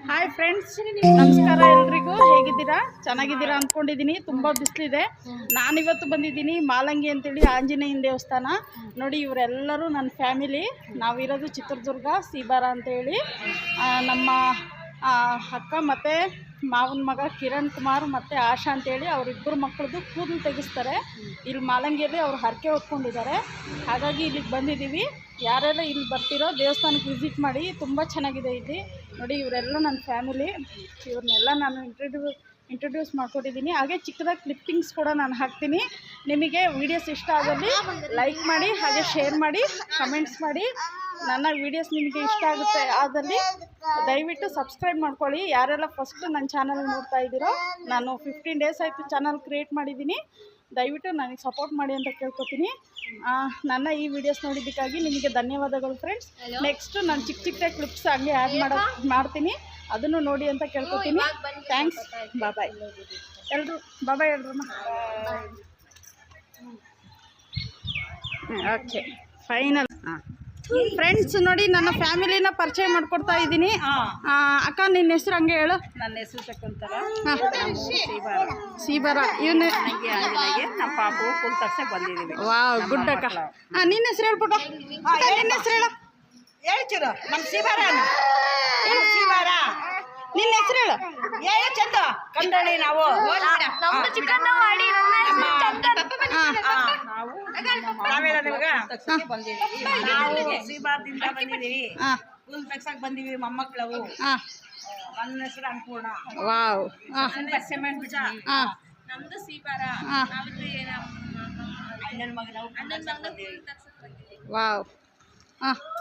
Hi friends, ನಮಸ್ಕಾರ. ಎಲ್ರಿಗೂ ಹೇಗಿದ್ದೀರಾ? ಚೆನ್ನಾಗಿದ್ದೀರಾ ಅಂದ್ಕೊಂಡಿದ್ದೀನಿ. ತುಂಬ ಬಿಸಿಲಿದೆ. ನಾನಿವತ್ತು ಬಂದಿದ್ದೀನಿ ಮಾಲಂಗಿ ಅಂತೇಳಿ ಆಂಜನೇಯನ ದೇವಸ್ಥಾನ. ನೋಡಿ, ಇವರೆಲ್ಲರೂ ನನ್ನ ಫ್ಯಾಮಿಲಿ. ನಾವಿರೋದು ಚಿತ್ರದುರ್ಗ ಸೀಬಾರ ಅಂತೇಳಿ. ನಮ್ಮ ಅಕ್ಕ ಮತ್ತು ಮಾವನ ಮಗ ಕಿರಣ್ ಕುಮಾರ್ ಮತ್ತು ಆಶಾ ಅಂತೇಳಿ ಅವರಿಬ್ಬರು ಮಕ್ಕಳದ್ದು ಕೂದಲು ತೆಗೆಸ್ತಾರೆ. ಇಲ್ಲಿ ಮಾಲಂಗಿಯಲ್ಲಿ ಅವರು ಹರಕೆ ಹೊತ್ಕೊಂಡಿದ್ದಾರೆ. ಹಾಗಾಗಿ ಇಲ್ಲಿಗೆ ಬಂದಿದ್ದೀವಿ. ಯಾರೆಲ್ಲ ಇಲ್ಲಿ ಬರ್ತಿರೋ ದೇವಸ್ಥಾನಕ್ಕೆ ವಿಸಿಟ್ ಮಾಡಿ. ತುಂಬ ಚೆನ್ನಾಗಿದೆ ಇಲ್ಲಿ. ನೋಡಿ, ಇವರೆಲ್ಲ ನನ್ನ ಫ್ಯಾಮಿಲಿ. ಇವ್ರನ್ನೆಲ್ಲ ನಾನು ಇಂಟ್ರೊಡ್ಯೂಸ್ ಮಾಡ್ಕೊಟ್ಟಿದ್ದೀನಿ. ಹಾಗೆ ಚಿಕ್ಕದಾಗಿ ಕ್ಲಿಪ್ಪಿಂಗ್ಸ್ ಕೂಡ ನಾನು ಹಾಕ್ತೀನಿ. ನಿಮಗೆ ವೀಡಿಯೋಸ್ ಇಷ್ಟ ಆದಲ್ಲಿ ಲೈಕ್ ಮಾಡಿ, ಹಾಗೆ ಶೇರ್ ಮಾಡಿ, ಕಮೆಂಟ್ಸ್ ಮಾಡಿ. ನನ್ನ ವೀಡಿಯೋಸ್ ನಿಮಗೆ ಇಷ್ಟ ಆಗುತ್ತೆ ಆದಲ್ಲಿ ದಯವಿಟ್ಟು ಸಬ್ಸ್ಕ್ರೈಬ್ ಮಾಡ್ಕೊಳ್ಳಿ. ಯಾರೆಲ್ಲ ಫಸ್ಟ್ ನನ್ನ ಚಾನಲ್ ನೋಡ್ತಾ ಇದ್ದೀರೋ, ನಾನು 15 ಡೇಸ್ ಆಯಿತು ಚಾನಲ್ ಕ್ರಿಯೇಟ್ ಮಾಡಿದ್ದೀನಿ. ದಯವಿಟ್ಟು ನನಗೆ ಸಪೋರ್ಟ್ ಮಾಡಿ ಅಂತ ಕೇಳ್ಕೊತೀನಿ. ನನ್ನ ಈ ವಿಡಿಯೋಸ್ ನೋಡಿದ್ದಕ್ಕಾಗಿ ನಿಮಗೆ ಧನ್ಯವಾದಗಳು ಫ್ರೆಂಡ್ಸ್. ನೆಕ್ಸ್ಟು ನಾನು ಚಿಕ್ಕ ಕ್ಲಿಪ್ಸ್ ಹಂಗೆ ಆ್ಯಡ್ ಮಾಡ್ತೀನಿ, ಅದನ್ನು ನೋಡಿ ಅಂತ ಕೇಳ್ಕೊತೀನಿ. ಥ್ಯಾಂಕ್ಸ್. ಬಾಯ್ ಎಲ್ರು. ಬಾಯ್ ಎಲ್ರಮ್ಮ. Okay, final. ಫ್ರೆಂಡ್ಸ್ ನೋಡಿ, ನನ್ನ ಫ್ಯಾಮಿಲಿನ ಪರಿಚಯ ಮಾಡ್ಕೊಡ್ತಾ ಇದ್ದೀನಿ. ಅಕ್ಕ, ನಿನ್ನ ಹೆಸರು ಹಂಗೆ ಹೇಳು. ನನ್ನ ಹೆಸರು ಶಕುಂತಲ. ಸೀಬಾರ. ಇವನು ನಮ್ಮ ಪಾಪು ಫುಲ್ ತಕ್ಷಣ ಬಂದಿದ್ದೀವಿ. ವಾವ್, ಗುಡ್ ಅಕ್ಕ. ನಿನ್ನ ಹೆಸರು ಹೇಳ್ಬಿಟ್ಟು. ನಿನ್ನ ಹೆಸರು ಹೇಳು. ಹೇಳ್ತಿರು ನಮ್ಮ ಸೀಬಾರ. ಸೀಬಾರ ನಿನ್ನ ಹೆಸರು ಹೇಳು. ಹೇಳು ಚಂದ ಕಂಡಳಿ. ನಾವು ನಾವೆಲ್ಲ ನಿಮಗೆ ಬಂದಿದ್ದೀವಿ. ನಾವು ಸೀಬಾರದಿಂದ ಬಂದಿದ್ದೀವಿ. ಫುಲ್ ತಗ್ಸಕ್ ಬಂದಿವಿ. ಮೊಮ್ಮಕ್ಕಳವು. ನನ್ನ ಹೆಸರು ಅನ್ನಪೂರ್ಣ. ವಾವ್. ನಮ್ದು ಸೀಬಾರ. ಅಣ್ಣನ ಮಗ ನಾವು ವಾವ್.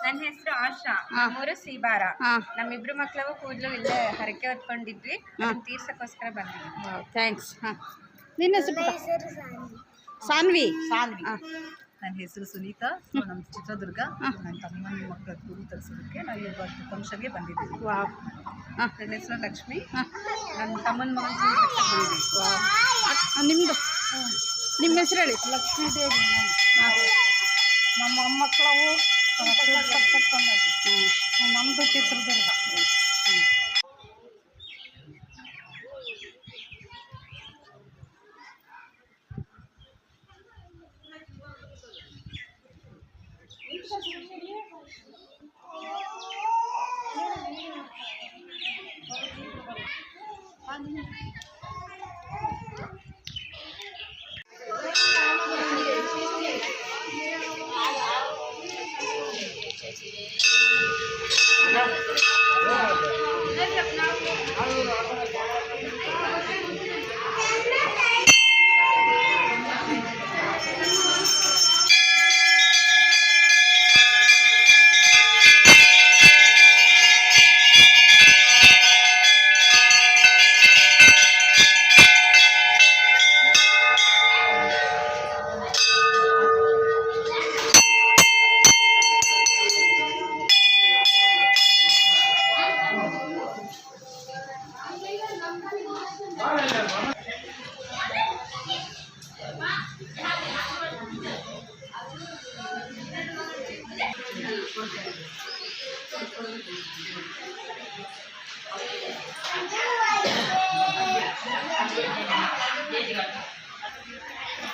ನನ್ನ ಹೆಸರು ಆಶಾ. ನಮ್ಮೂರು ಸೀಬಾರ. ನಮ್ಮಿಬ್ರು ಮಕ್ಕಳು ಕೂದಲು ಇಲ್ಲೇ ಹರಕೆ ಹೊತ್ಕೊಂಡಿದ್ವಿ. ತೀರ್ಸಕ್ಕೋಸ್ಕರ ಬಂದಿದ್ವಿ. ಥ್ಯಾಂಕ್ಸ್. ನಿನ್ನ ಹೆಸರು? ಸಾನ್ವಿ. ಸಾನ್ವಿ. ನನ್ನ ಹೆಸರು ಸುನೀತಾ. ನಮ್ಮ ಚಿತ್ರದುರ್ಗ. ನನ್ನ ತಮ್ಮನ ಮಕ್ಕಳ ಕೂದಲು ತರಿಸೋದಕ್ಕೆ ನಾವು ಇವತ್ತು ಫಂಕ್ಷನ್ಗೆ ಬಂದಿದ್ದೀವಿ. ವಾವ್. ನನ್ನ ಹೆಸರು ಲಕ್ಷ್ಮಿ. ನನ್ನ ತಮ್ಮನ ಮಗನ ಕೂದಲು ತರಿಸೋಕೆ ಬಂದಿದ್ದೀವಿ. ನಿಮ್ಮದು? ನಿಮ್ಮ ಹೆಸರು ಹೇಳಿ. ಲಕ್ಷ್ಮೀ ದೇವಿ. ನಮ್ಮ ಮೊಮ್ಮಕ್ಕಳವು ನಮ್ಮದು ಚಿತ್ರದುರ್ಗ.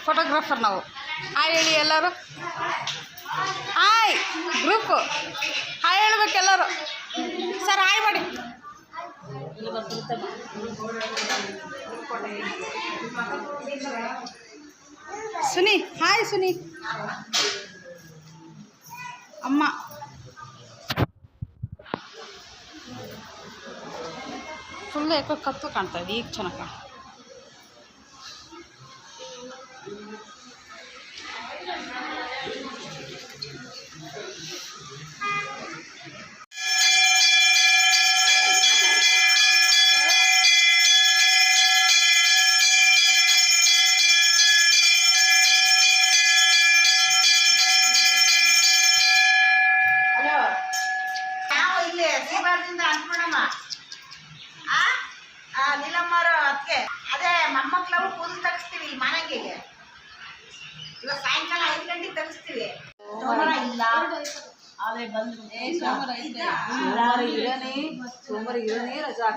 ಫೋಟೋಗ್ರಾಫರ್ ನಾವು. ಹಾಯ್ ಹೇಳಿ ಎಲ್ಲರೂ. Hi group. ಹಾಯ್ ಹೇಳ್ಬೇಕು ಎಲ್ಲರೂ. ಸರ್ ಹಾಯ್ ಮಾಡಿ. ಸುನಿ ಹಾಯ್. ಸುನಿ ಅಮ್ಮ. ಫುಲ್ಲು ಯಾಕೋ ಕತ್ತು ಕಾಣ್ತಾ ಇದೆ. ಈಗ ಚೆನ್ನಾಗಿ ಕಾಣ. ನಾವು ಇಲ್ಲಿ ಸೀಬಾರದಿಂದ ಅನ್ಪೂರ್ಣಮ್ಮ. ನೀಲಮ್ಮರ ಅದಕ್ಕೆ ಅದೇ ಮೊಮ್ಮಕ್ಕಳು ಕೂದಲು ತಗಿಸ್ತೀವಿ ಇಲ್ಲಿ ಮಾನಂಗಿಗೆ. ಇವಾಗ ಸಾಯಂಕಾಲ 5 ಗಂಟೆಗೆ ತಗಿಸ್ತೀವಿ. ಇಲ್ಲ ಸೋಮವಾರ ಇರೋನೇ ರಜಾ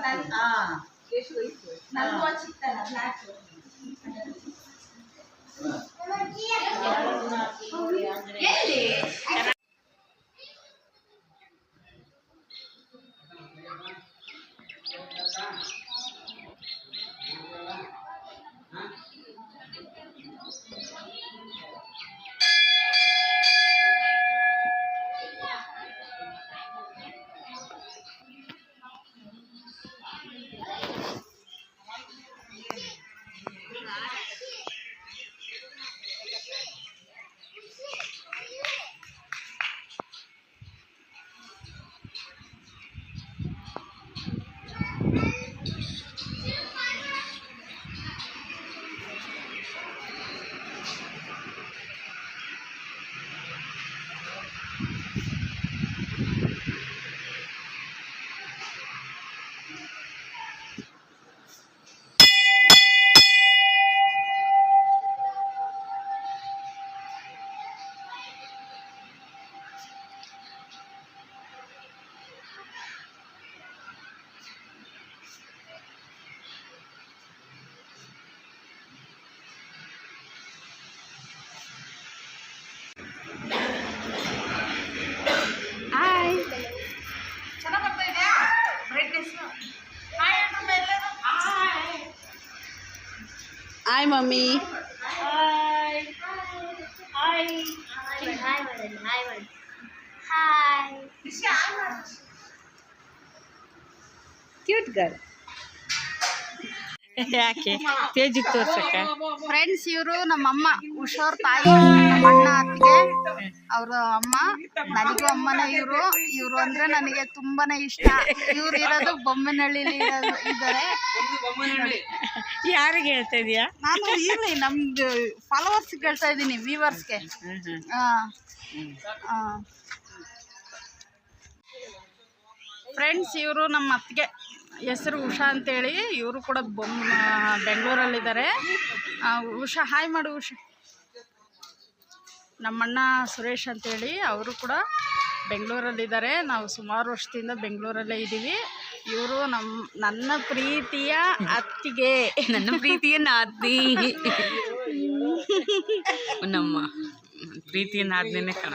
ಹಾಯ್ ಮಮ್ಮಿ. Cute girl. ಯಾಕೆ ಪೇಜಿಗೆ ತೋರ್ಸಕ್ಕೆ? ಫ್ರೆಂಡ್ಸ್, ಇವರು ನಮ್ಮಮ್ಮ ಹುಷಾರ್ ತಾಯಿ, ನಮ್ಮ ಅಣ್ಣ ಅತ್ತಿಗೆ ಅವ್ರ ಅಮ್ಮ. ನನಗೂ ಅಮ್ಮನ ಇವರು ಅಂದ್ರೆ ನನಗೆ ತುಂಬಾನೇ ಇಷ್ಟ. ಇವ್ರು ಇರೋದು ಬೊಮ್ಮನಹಳ್ಳಿಲಿ ಇದ್ದಾರೆ. ಯಾರಿಗೆ ಹೇಳ್ತಾ ಇದೀಯಾ? ನಾನು ಇಲ್ಲಿ ನಮ್ದು ಫಾಲೋವರ್ಸ್ ಹೇಳ್ತಾ ಇದ್ದೀನಿ, ವ್ಯೂವರ್ಸ್ಗೆ. ಫ್ರೆಂಡ್ಸ್, ಇವರು ನಮ್ಮ ಅತ್ತಿಗೆ, ಹೆಸರು ಉಷಾ ಅಂತೇಳಿ. ಇವರು ಕೂಡ ಬೆಂಗಳೂರಲ್ಲಿದ್ದಾರೆ. ಉಷಾ, ಹಾಯ್ ಮಾಡು ಉಷಾ. ನಮ್ಮಣ್ಣ ಸುರೇಶ್ ಅಂತೇಳಿ, ಅವರು ಕೂಡ ಬೆಂಗಳೂರಲ್ಲಿದ್ದಾರೆ. ನಾವು ಸುಮಾರು ವರ್ಷದಿಂದ ಬೆಂಗಳೂರಲ್ಲೇ ಇದ್ದೀವಿ. ಇವರು ನನ್ನ ಪ್ರೀತಿಯ ಅತ್ತಿಗೆ, ನನ್ನ ಪ್ರೀತಿಯ ನಾದ್ನಿ. ನಮ್ಮ ಪ್ರೀತಿಯ ನಾದ್ನಿನೇ ಕಣ.